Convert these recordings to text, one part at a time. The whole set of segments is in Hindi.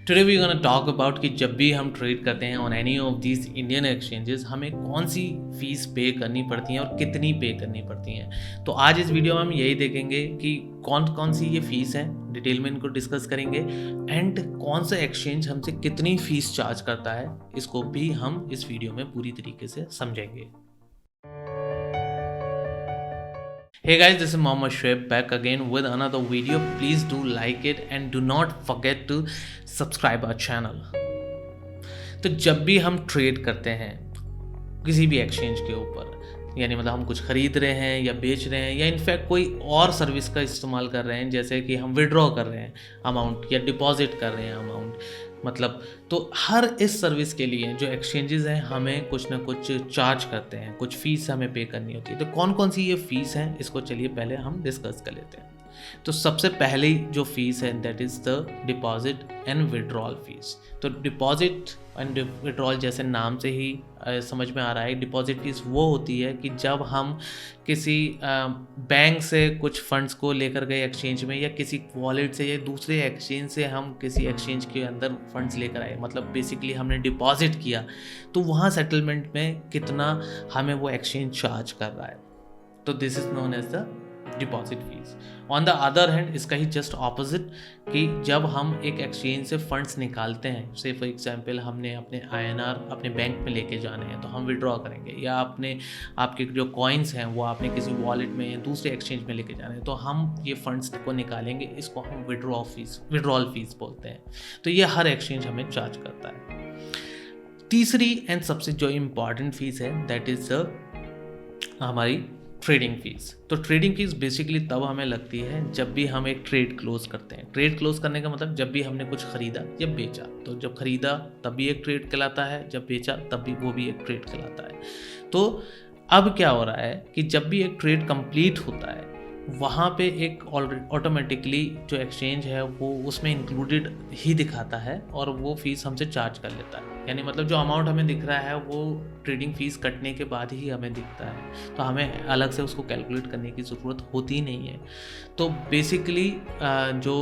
Today we gonna talk about कि जब भी हम ट्रेड करते हैं on any of these Indian exchanges हमें कौन सी फ़ीस पे करनी पड़ती हैं और कितनी पे करनी पड़ती हैं। तो आज इस वीडियो में हम यही देखेंगे कि कौन कौन सी ये फ़ीस है, डिटेल में इनको डिस्कस करेंगे एंड कौन सा एक्सचेंज हमसे कितनी फ़ीस चार्ज करता है, इसको भी हम इस वीडियो में पूरी तरीके से समझेंगे। Hey guys, this is Mohammad Shoaib back again with another video. Please do like it and do not forget to subscribe our channel. तो जब भी हम ट्रेड करते हैं किसी भी एक्सचेंज के ऊपर, यानी मतलब हम कुछ खरीद रहे हैं या बेच रहे हैं या इनफैक्ट कोई और सर्विस का इस्तेमाल कर रहे हैं, जैसे कि हम विड्रॉ कर रहे हैं अमाउंट या डिपॉजिट कर रहे हैं अमाउंट, मतलब तो हर इस सर्विस के लिए जो एक्सचेंजेस हैं हमें कुछ ना कुछ चार्ज करते हैं, कुछ फ़ीस हमें पे करनी होती है। तो कौन कौन सी ये फ़ीस है, इसको चलिए पहले हम डिस्कस कर लेते हैं। तो सबसे पहले जो फ़ीस है that is the deposit and withdrawal fees. तो डिपॉजिट एंड विड्रॉल जैसे नाम से ही समझ में आ रहा है, डिपॉजिट फीस वो होती है कि जब हम किसी बैंक से कुछ फंड्स को लेकर गए एक्सचेंज में, या किसी वॉलेट से या दूसरे एक्सचेंज से हम किसी एक्सचेंज के अंदर फंड्स लेकर आए, मतलब बेसिकली हमने डिपॉजिट किया, तो वहाँ सेटलमेंट में कितना हमें वो एक्सचेंज चार्ज कर रहा है। तो this is known as the deposit fees. On the other hand इसका ही जस्ट ऑपोजिट, कि जब हम एक एक्सचेंज से फंड्स निकालते हैं, से फॉर एग्जांपल हमने अपने INR अपने बैंक में लेके जाने हैं तो हम विड्रॉ करेंगे, या आपके जो कॉइन्स हैं वो आपने किसी वॉलेट में या दूसरे एक्सचेंज में लेके जाने हैं तो हम ये फंड्स को निकालेंगे, इसको हम विड्रॉल फीस बोलते हैं। तो ये हर एक्सचेंज हमें चार्ज करता है। तीसरी एंड सबसे जो इम्पॉर्टेंट फीस है दैट इज़ हमारी ट्रेडिंग फीस। तो ट्रेडिंग फीस बेसिकली तब हमें लगती है जब भी हम एक ट्रेड क्लोज करते हैं। ट्रेड क्लोज करने का मतलब जब भी हमने कुछ खरीदा या बेचा। तो जब खरीदा तब भी एक ट्रेड कहलाता है, जब बेचा तब भी वो भी एक ट्रेड कहलाता है। तो अब क्या हो रहा है कि जब भी एक ट्रेड कंप्लीट होता है वहाँ पे एक ऑटोमेटिकली जो एक्सचेंज है वो उसमें इंक्लूडेड ही दिखाता है और वो फीस हमसे चार्ज कर लेता है। यानी मतलब जो अमाउंट हमें दिख रहा है वो ट्रेडिंग फ़ीस कटने के बाद ही हमें दिखता है, तो हमें अलग से उसको कैलकुलेट करने की ज़रूरत होती नहीं है। तो बेसिकली जो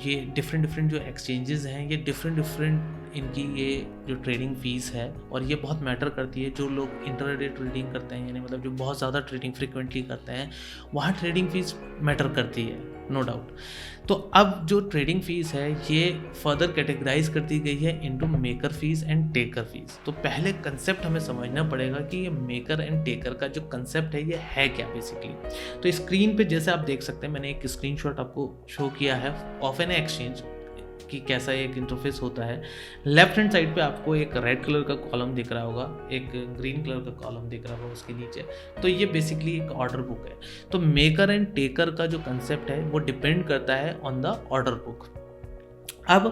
ये डिफरेंट जो एक्सचेंजेस हैं ये डिफरेंट इनकी ये जो ट्रेडिंग फ़ीस है, और ये बहुत मैटर करती है। जो लोग इंटरडे ट्रेडिंग करते हैं, यानी मतलब जो बहुत ज़्यादा ट्रेडिंग फ्रिक्वेंटली करते हैं, वहाँ ट्रेडिंग फ़ीस मैटर करती है, नो डाउट। तो अब जो ट्रेडिंग फ़ीस है ये फर्दर कैटेगराइज कर दी गई है into maker fees and taker fees. तो पहले कंसेप्ट हमें समझना पड़ेगा कि ये मेकर एंड टेकर का जो कंसेप्ट है ये है क्या बेसिकली। तो स्क्रीन पे जैसे आप देख सकते हैं, मैंने एक स्क्रीनशॉट आपको शो किया है ऑफ एन एक्सचेंज कि कैसा एक इंटरफेस होता है। लेफ्ट हैंड साइड पे आपको एक रेड कलर का कॉलम दिख रहा होगा, एक ग्रीन कलर का कॉलम दिख रहा होगा उसके नीचे। तो ये बेसिकली एक ऑर्डर बुक है। तो मेकर एंड टेकर का जो कंसेप्ट है वो डिपेंड करता है ऑन द ऑर्डर बुक। अब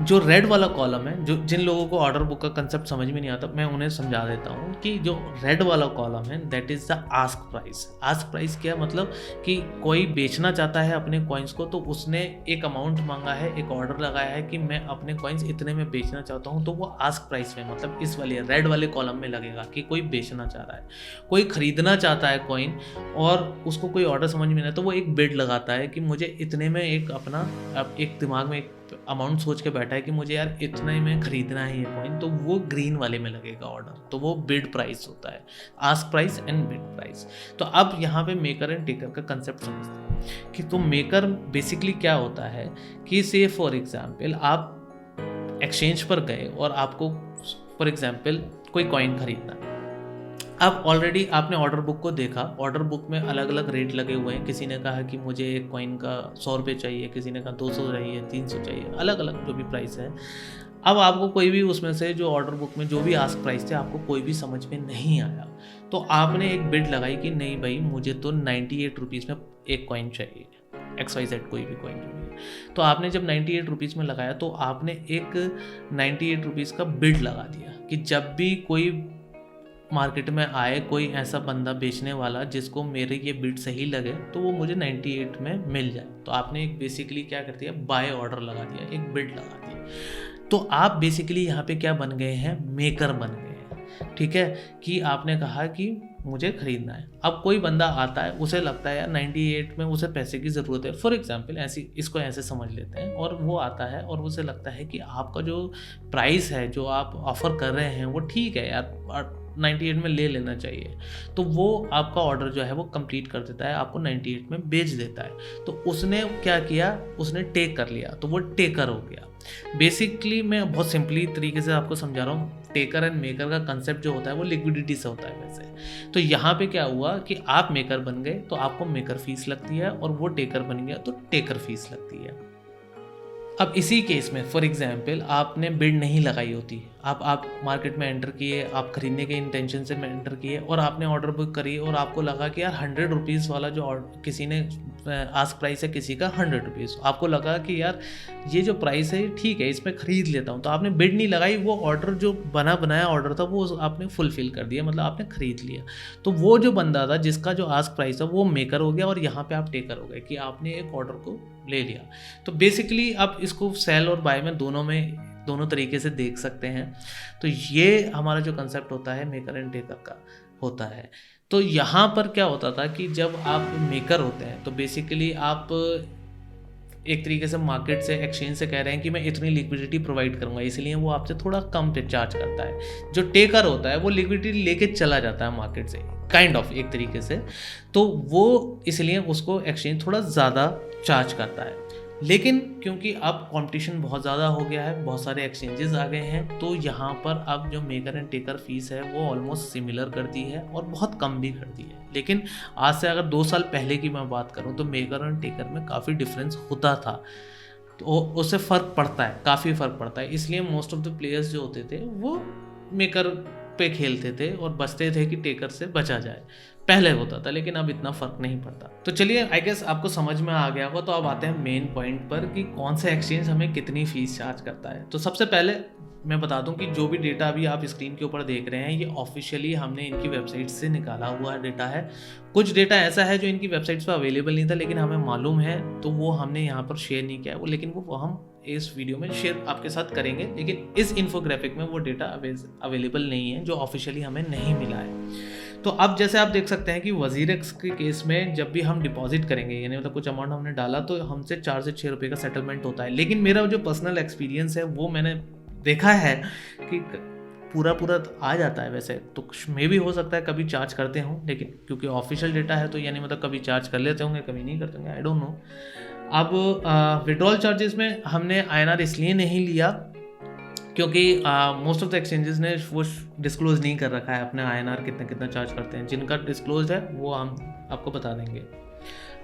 जो रेड वाला कॉलम है, जो जिन लोगों को ऑर्डर बुक का कंसेप्ट समझ में नहीं आता, मैं उन्हें समझा देता हूँ कि जो रेड वाला कॉलम है that is the ask price. Ask price क्या मतलब कि कोई बेचना चाहता है अपने कॉइन्स को, तो उसने एक अमाउंट मांगा है, एक ऑर्डर लगाया है कि मैं अपने कॉइन्स इतने में बेचना चाहता हूँ, तो वो आस्क प्राइस में मतलब इस वाले रेड वाले कॉलम में लगेगा कि कोई बेचना चाह रहा है। कोई खरीदना चाहता है कॉइन और उसको कोई ऑर्डर समझ में नहीं, तो वो एक बिड लगाता है कि मुझे इतने में एक अपना एक दिमाग में एक अमाउंट सोच के बैठा है कि मुझे यार इतना में खरीदना है ये कॉइन, तो वो ग्रीन वाले में लगेगा ऑर्डर, तो वो बिड प्राइस होता है, ask price and bid price. तो अब यहाँ पे मेकर एंड टेकर का कंसेप्ट समझते हैं कि तो मेकर बेसिकली क्या होता है कि से फॉर एग्जांपल आप एक्सचेंज पर गए और आपको फॉर एग्जांपल कोई कॉइन खरीदना है। अब ऑलरेडी आपने ऑर्डर बुक को देखा, ऑर्डर बुक में अलग अलग रेट लगे हुए हैं। किसी ने कहा कि मुझे एक कॉइन का 100 रुपये चाहिए, किसी ने कहा 200 चाहिए, 300 चाहिए, अलग अलग जो भी प्राइस है। अब आपको कोई भी उसमें से जो ऑर्डर बुक में जो भी आस्क प्राइस थे आपको कोई भी समझ में नहीं आया, तो आपने एक बिड लगाई कि नहीं भाई मुझे तो 98 रुपीज़ में एक कॉइन चाहिए, XYZ कोई भी कॉइन चाहिए। तो आपने जब 98 रुपीज़ में लगाया तो आपने एक 98 रुपीज़ का बिड लगा दिया कि जब भी कोई मार्केट में आए कोई ऐसा बंदा बेचने वाला जिसको मेरे ये बिड सही लगे तो वो मुझे 98 में मिल जाए। तो आपने एक बेसिकली क्या कर दिया, बाय ऑर्डर लगा दिया, एक बिड लगा दिया। तो आप बेसिकली यहाँ पे क्या बन गए हैं, मेकर बन गए हैं। ठीक है, कि आपने कहा कि मुझे ख़रीदना है। अब कोई बंदा आता है, उसे लगता है यार 98 में उसे पैसे की ज़रूरत है, फॉर एग्जांपल इसको ऐसे समझ लेते हैं, और वो आता है और उसे लगता है कि आपका जो प्राइस है, जो आप ऑफ़र कर रहे हैं वो ठीक है यार, 98 में ले लेना चाहिए। तो वो आपका ऑर्डर जो है वो कंप्लीट कर देता है, आपको 98 में बेच देता है। तो उसने क्या किया, उसने टेक कर लिया, तो वो टेकर हो गया। बेसिकली मैं बहुत सिंपली तरीके से आपको समझा रहा हूँ। टेकर एंड मेकर का कंसेप्ट जो होता है वो लिक्विडिटी से होता है वैसे। तो यहाँ पे क्या हुआ कि आप मेकर बन गए तो आपको मेकर फीस लगती है, और वो टेकर बन गया तो टेकर फीस लगती है। अब इसी केस में फॉर एग्जांपल आपने बिड नहीं लगाई होती, आप मार्केट में एंटर किए, आप खरीदने के इंटेंशन से में एंटर किए और आपने ऑर्डर बुक करी, और आपको लगा कि यार 100 रुपीज़ वाला जो किसी ने आस्क प्राइस है किसी का 100 रुपीज़, आपको लगा कि यार ये जो प्राइस है ठीक है, इसमें ख़रीद लेता हूँ, तो आपने बिड नहीं लगाई, वो ऑर्डर जो बनाया ऑर्डर था वो आपने फुलफ़िल कर दिया, मतलब आपने ख़रीद लिया। तो वो जो बंदा था जिसका जो आस्क प्राइस था वो मेकर हो गया, और यहाँ पे आप टेकर हो गए कि आपने एक ऑर्डर को ले लिया। तो बेसिकली आप इसको सेल और बाय में दोनों तरीके से देख सकते हैं। तो ये हमारा जो कंसेप्ट होता है मेकर एंड टेकर का होता है। तो यहाँ पर क्या होता था कि जब आप मेकर होते हैं तो बेसिकली आप एक तरीके से मार्केट से, एक्सचेंज से कह रहे हैं कि मैं इतनी लिक्विडिटी प्रोवाइड करूंगा, इसलिए वो आपसे थोड़ा कम पे चार्ज करता है। जो टेकर होता है वो लिक्विडिटी लेके चला जाता है मार्केट से, काइंड ऑफ एक तरीके से, तो वो इसलिए उसको एक्सचेंज थोड़ा ज़्यादा चार्ज करता है। लेकिन क्योंकि अब कंपटीशन बहुत ज़्यादा हो गया है, बहुत सारे एक्सचेंजेस आ गए हैं, तो यहाँ पर अब जो मेकर एंड टेकर फीस है वो ऑलमोस्ट सिमिलर कर दी है, और बहुत कम भी कर दी है। लेकिन आज से अगर 2 साल पहले की मैं बात करूँ तो मेकर एंड टेकर में काफ़ी डिफरेंस होता था, तो उससे फ़र्क पड़ता है, काफ़ी फ़र्क पड़ता है। इसलिए मोस्ट ऑफ द प्लेयर्स जो होते थे वो मेकर पे खेलते थे और बचते थे कि टेकर से बचा जाए, पहले होता था, लेकिन अब इतना फ़र्क नहीं पड़ता। तो चलिए, आई गेस आपको समझ में आ गया होगा। तो अब आते हैं मेन पॉइंट पर कि कौन सा एक्सचेंज हमें कितनी फ़ीस चार्ज करता है। तो सबसे पहले मैं बता दूं कि जो भी डेटा अभी आप स्क्रीन के ऊपर देख रहे हैं ये ऑफिशियली हमने इनकी वेबसाइट से निकाला हुआ डेटा है। कुछ डेटा ऐसा है जो इनकी वेबसाइट्स पर अवेलेबल नहीं था, लेकिन हमें मालूम है, तो वो हमने यहाँ पर शेयर नहीं किया है, लेकिन वो हम इस वीडियो में शेयर आपके साथ करेंगे। लेकिन इस इन्फोग्राफिक में वो डेटा अवेलेबल नहीं है, जो ऑफिशियली हमें नहीं मिला है। तो अब जैसे आप देख सकते हैं कि वजीरेक्स के केस में जब भी हम डिपॉजिट करेंगे, यानी मतलब कुछ अमाउंट हमने डाला, तो हमसे 4 से 6 रुपये का सेटलमेंट होता है। लेकिन मेरा जो पर्सनल एक्सपीरियंस है वो मैंने देखा है कि पूरा आ जाता है। वैसे तो मे भी हो सकता है कभी चार्ज करते हों, लेकिन क्योंकि ऑफिशियल डेटा है तो यानी मतलब कभी चार्ज कर लेते होंगे, कभी नहीं करते होंगे, आई डोंट नो। अब विड्रॉल चार्जेस में हमने INR इसलिए नहीं लिया क्योंकि मोस्ट ऑफ द एक्सचेंजेस ने वो डिस्क्लोज नहीं कर रखा है अपने INR कितना चार्ज करते हैं। जिनका डिस्क्लोज है वो हम आपको बता देंगे।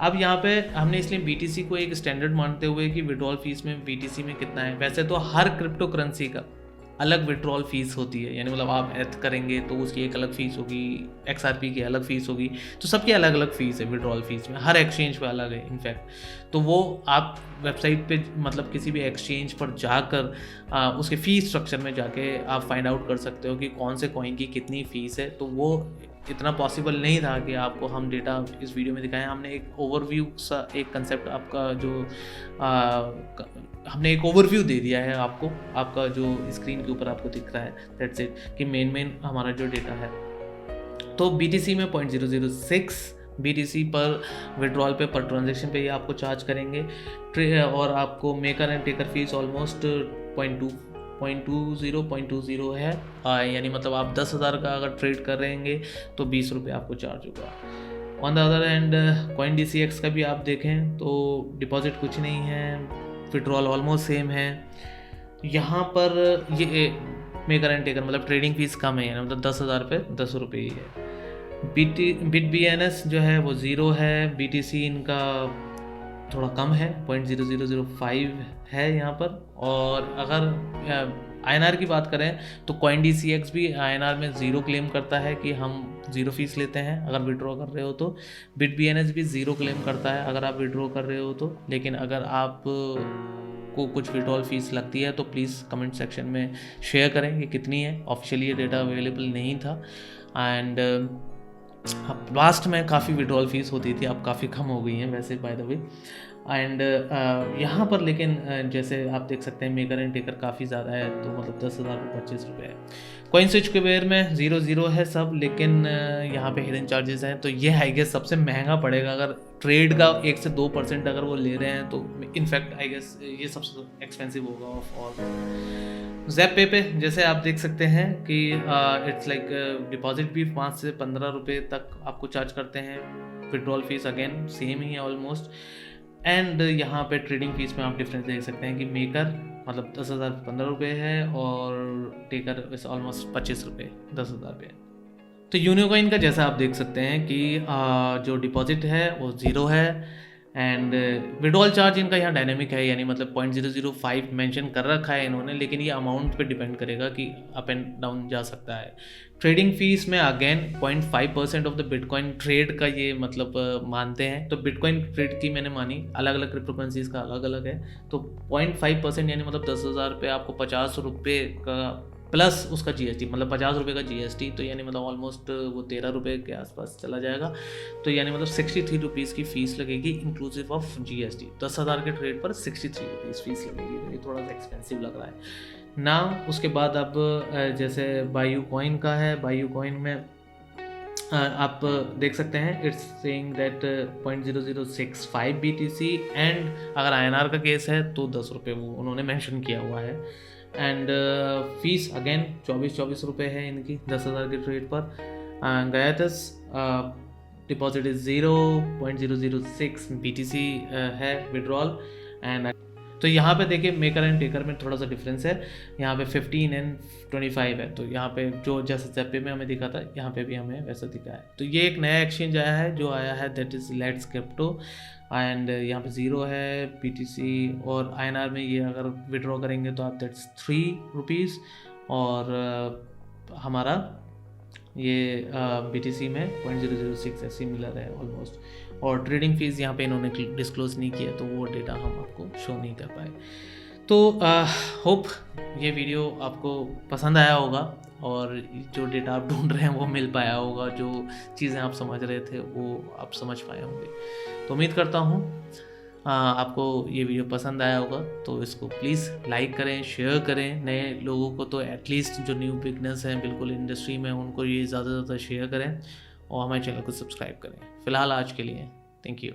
अब यहाँ पे हमने इसलिए BTC को एक स्टैंडर्ड मानते हुए कि विड्रॉल फीस में BTC में कितना है। वैसे तो हर क्रिप्टो करेंसी का अलग विड्रॉल फीस होती है, यानी मतलब आप एथ करेंगे तो उसकी एक अलग फीस होगी, XRP की अलग फीस होगी, तो सबकी अलग अलग फीस है विड्रॉल फीस में, हर एक्सचेंज पे अलग है इनफैक्ट। तो वो आप वेबसाइट पे मतलब किसी भी एक्सचेंज पर जाकर उसके फ़ीस स्ट्रक्चर में जाके आप फाइंड आउट कर सकते हो कि कौन से कॉइन की कितनी फ़ीस है। तो वो इतना पॉसिबल नहीं था कि आपको हम डेटा इस वीडियो में दिखाएं। हमने एक ओवरव्यू सा एक कंसेप्ट आपका जो हमने एक ओवरव्यू दे दिया है आपको, आपका जो स्क्रीन के ऊपर आपको दिख रहा है, दैट्स इट, कि मेन हमारा जो डेटा है। तो BTC में 0.006 BTC पर विड्रॉल पे पर ट्रांजेक्शन पे ये आपको चार्ज करेंगे, और आपको maker and taker fees almost 0.20 है, यानी मतलब आप 10,000 का अगर ट्रेड कर रहेंगे तो 20 रुपये आपको चार्ज होगा। On the other and CoinDCX का भी आप देखें तो डिपॉजिट कुछ नहीं है, विड्रॉल ऑलमोस्ट सेम है। यहाँ पर ये मेकर एंड टेकर मतलब ट्रेडिंग फीस कम है, यानी मतलब 10,000 पे 10 रुपये ही है। BitBNS जो है वो 0 है, BTC इनका थोड़ा कम है, 0.0005 है यहाँ पर। और अगर INR की बात करें तो CoinDCX भी INR में 0 क्लेम करता है कि हम 0 फीस लेते हैं अगर विड्रॉ कर रहे हो तो। BitBNS भी 0 क्लेम करता है अगर आप विड्रॉ कर रहे हो तो। लेकिन अगर आप को कुछ विड्रॉल फीस लगती है तो प्लीज़ कमेंट सेक्शन में शेयर करें कि कितनी है। ऑफिशियली ये डेटा अवेलेबल नहीं था। एंड लास्ट में काफ़ी विड्रॉल फीस होती थी, अब काफ़ी कम हो गई हैं वैसे बाय द वे। एंड यहाँ पर लेकिन जैसे आप देख सकते हैं मेकर एंड टेकर काफ़ी ज़्यादा है, तो मतलब 10,000 रुपये 25 रुपये है। कॉइन स्विच के वेयर में 0 है सब, लेकिन यहाँ पे हिडन चार्जेस हैं, तो ये आई गेस सबसे महंगा पड़ेगा अगर ट्रेड का 1 से 2% अगर वो ले रहे हैं तो इनफैक्ट आई गेस ये सबसे एक्सपेंसिव होगा ऑफ ऑल। ज़ैप पे जैसे आप देख सकते हैं कि इट्स लाइक डिपॉजिट भी 5 से 15 रुपये तक आपको चार्ज करते हैं, विड्रॉल फीस अगेन सेम ही है ऑलमोस्ट। एंड यहाँ पे ट्रेडिंग फीस में आप डिफरेंस देख सकते हैं कि मेकर मतलब 10,000 15 रुपये है और टेकर इस ऑलमोस्ट 25 रुपये 10,000 पे। तो यूनिकॉइन का जैसा आप देख सकते हैं कि जो डिपॉजिट है वो 0 है एंड विड्रॉल चार्ज इनका यहाँ डायनेमिक है, यानी मतलब 0.005 मेंशन कर रखा है इन्होंने, लेकिन ये अमाउंट पे डिपेंड करेगा कि अप एंड डाउन जा सकता है। ट्रेडिंग फीस में again 0.5% of the bitcoin trade का ये मतलब मानते हैं। तो बिटकॉइन ट्रेड की मैंने मानी, अलग अलग क्रिप्टोकरेंसीज का अलग अलग है, तो 0.5% यानी मतलब 10,000 पे आपको 50 रुपये का प्लस उसका जीएसटी, मतलब 50 रुपये का जीएसटी, तो यानी मतलब ऑलमोस्ट वो 13 रुपये के आसपास चला जाएगा। तो यानी मतलब 63 रुपीज़ की फ़ीस लगेगी इंक्लूसिव ऑफ जीएसटी। 10,000 के ट्रेड पर 63 रुपीज़ फ़ीस लगेगी, तो ये थोड़ा सा एक्सपेंसिव लग रहा है ना। उसके बाद अब जैसे बायू कॉइन का है, बायू कॉइन में आप देख सकते हैं it's saying that 0.0065 BTC and अगर INR का केस है तो 10 रुपये वो उन्होंने मेंशन किया हुआ है। एंड फीस अगेन 24 रुपये है इनकी 10,000 के ट्रेड पर। गयातस डिपॉजिट इज 0.006 BTC है विड्रॉल। एंड तो यहाँ पे देखिए मेकर एंड टेकर में थोड़ा सा डिफरेंस है, यहाँ पे 15 एंड 25 है, तो यहाँ पे जो जैसे ज़ैप पे में हमें दिखा था यहाँ पे भी हमें वैसा दिखा है। तो ये एक नया एक्सचेंज आया है जो आया है, that is let's crypto. And यहाँ पे 0 है BTC और INR में ये अगर विड्रॉ करेंगे तो आप दैट्स 3 रुपीज़ और हमारा ये BTC में 0.006 सिमिलर है ऑलमोस्ट। और ट्रेडिंग फीस यहाँ पे इन्होंने डिस्क्लोज नहीं किया, तो वो डेटा हम आपको शो नहीं कर पाए। तो होप ये वीडियो आपको पसंद आया होगा और जो डेटा आप ढूंढ रहे हैं वो मिल पाया होगा, जो चीज़ें आप समझ रहे थे वो आप समझ पाए होंगे। तो उम्मीद करता हूँ आपको ये वीडियो पसंद आया होगा, तो इसको प्लीज़ लाइक करें, शेयर करें। नए लोगों को तो एटलीस्ट जो न्यू बिगनर्स हैं बिल्कुल इंडस्ट्री में, उनको ये ज़्यादा से ज़्यादा शेयर करें और हमारे चैनल को सब्सक्राइब करें। फ़िलहाल आज के लिए थैंक यू।